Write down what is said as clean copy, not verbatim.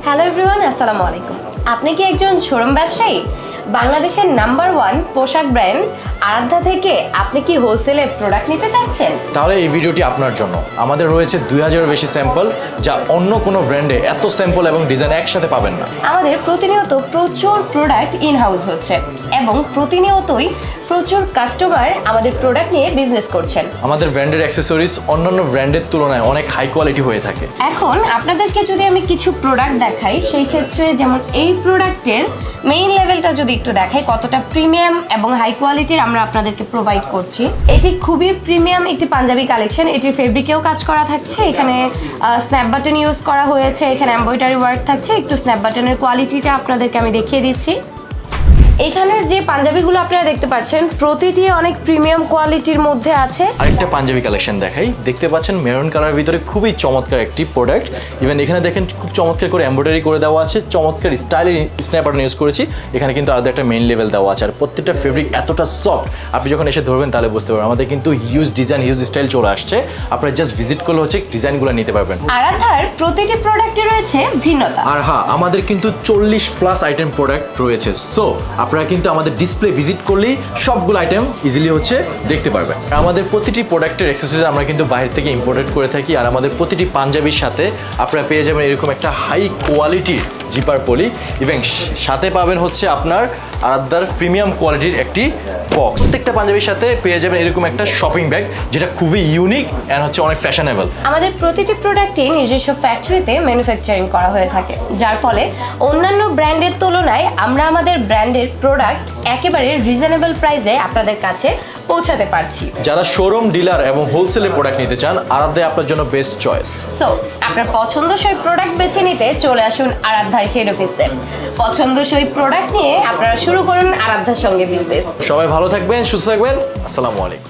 Hello everyone, আসসালামু আলাইকুম। আপনি কি একজন শোরুম ব্যবসায়ী? বাংলাদেশের নাম্বার 1 পোশাক ব্র্যান্ড আরাধ্যা থেকে আপনি কি হোলসেলে প্রোডাক্ট নিতে চাচ্ছেন? তাহলে এই ভিডিওটি আপনার জন্য। আমাদের রয়েছে 2000-এর বেশি স্যাম্পল, যা অন্য কোনো ব্র্যান্ডে এত স্যাম্পল এবং ডিজাইন একসাথে পাবেন না। আমাদের প্রতিনিয়ত প্রচুর প্রোডাক্ট ইন হাউস হচ্ছে এবং প্রতিনিয়তই প্রচুর কাস্টমার আমাদের প্রোডাক্ট নিয়ে বিজনেস করছেন। আমাদের ব্র্যান্ডের অ্যাকসেসরিজ অন্যান্য ব্র্যান্ডের তুলনায় অনেক হাই কোয়ালিটি হয়ে থাকে। এখন আপনাদেরকে যদি আমি কিছু প্রোডাক্ট দেখাই, সেই ক্ষেত্রে যেমন এই প্রোডাক্টের মেইন লেভেলটা যদি একটু দেখাই কতটা প্রিমিয়াম এবং হাই কোয়ালিটির আমরা আপনাদেরকে প্রোভাইড করছি। এটি খুবই প্রিমিয়াম একটি পাঞ্জাবি কালেকশন। এটির ফেব্রিকেও কাজ করা থাকছে, এখানে স্ন্যাপ বাটন ইউজ করা হয়েছে, এখানে এমব্রয়ডারি ওয়ার্ক থাকছে। একটু স্ন্যাপ বাটনের কোয়ালিটিটা আপনাদেরকে আমি দেখিয়ে দিচ্ছি। এখানে যে পাঞ্জাবিগুলো আপনারা দেখতে পাচ্ছেন প্রতিটি অনেক প্রিমিয়াম কোয়ালিটির মধ্যে আছে। আরেকটা পাঞ্জাবি কালেকশন দেখাই। দেখতে পাচ্ছেন মেরুন কালারের ভিতরে খুবই চমৎকার একটি প্রোডাক্ট। ইভেন এখানে দেখেন খুব চমৎকার করে এমব্রয়ডারি করে দেওয়া আছে, চমৎকার স্টাইলে স্ন্যাপ বাটন ইউজ করেছি। এখানে কিন্তু আলাদা একটা মেইন লেভেল দেওয়া আছে। আর প্রত্যেকটা ফেব্রিক এতটা সফট, আপনি যখন এসে ধরবেন তাহলে বুঝতে পারবেন। আমাদের কিন্তু হিউজ ডিজাইন, হিউজ স্টাইল চলে আসছে। আপনারা জাস্ট ভিজিট করলে হচ্ছে ডিজাইনগুলো নিতে পারবেন। আরাধ্যার প্রতিটি প্রোডাক্টে রয়েছে ভিন্নতা। আর হ্যাঁ, আমাদের কিন্তু 40+ আইটেম প্রোডাক্ট রয়েছে। সো আপনারা কিন্তু আমাদের ডিসপ্লে ভিজিট করলেই সবগুলো আইটেম ইজিলি হচ্ছে দেখতে পারবেন। আমাদের প্রতিটি প্রোডাক্টের অ্যাক্সেসরিজ আমরা কিন্তু বাইরে থেকে ইম্পোর্টেড করে থাকি। আর আমাদের প্রতিটি পাঞ্জাবির সাথে আপনারা পেয়ে যাবেন এরকম একটা হাই কোয়ালিটির জিপার পলি, এবং সাথে পাবেন হচ্ছে আপনার আরাধ্যার প্রিমিয়াম কোয়ালিটির একটি বক্স। প্রত্যেকটা পাঞ্জাবির সাথে পেয়ে যাবেন এরকম একটা শপিং ব্যাগ, যেটা খুবই ইউনিক অ্যান্ড হচ্ছে অনেক ফ্যাশনেবল। আমাদের প্রতিটি প্রোডাক্টই নিজস্ব ফ্যাক্টরিতে ম্যানুফ্যাকচারিং করা হয়ে থাকে, যার ফলে অন্যান্য ব্র্যান্ডের তুলনায় আমরা আমাদের ব্র্যান্ডের প্রোডাক্ট একেবারে রিজনেবল প্রাইসে আপনাদের কাছে পৌঁছাতে পারছি। যারা শোরুম, ডিলার এবং হোলসেলে প্রোডাক্ট নিতে চান, আরাধ্যা আপনার জন্য বেস্ট চয়েস। সো আপনার পছন্দসই প্রোডাক্ট বেছে নিতে চলে আসুন আরাধ্যার হেড অফিসে। পছন্দসই প্রোডাক্ট নিয়ে আপনারা শুরু করুন আরাধ্যার সঙ্গে বিজনেস। সবাই ভালো থাকবেন, সুস্থ থাকবেন। আসসালামু আলাইকুম।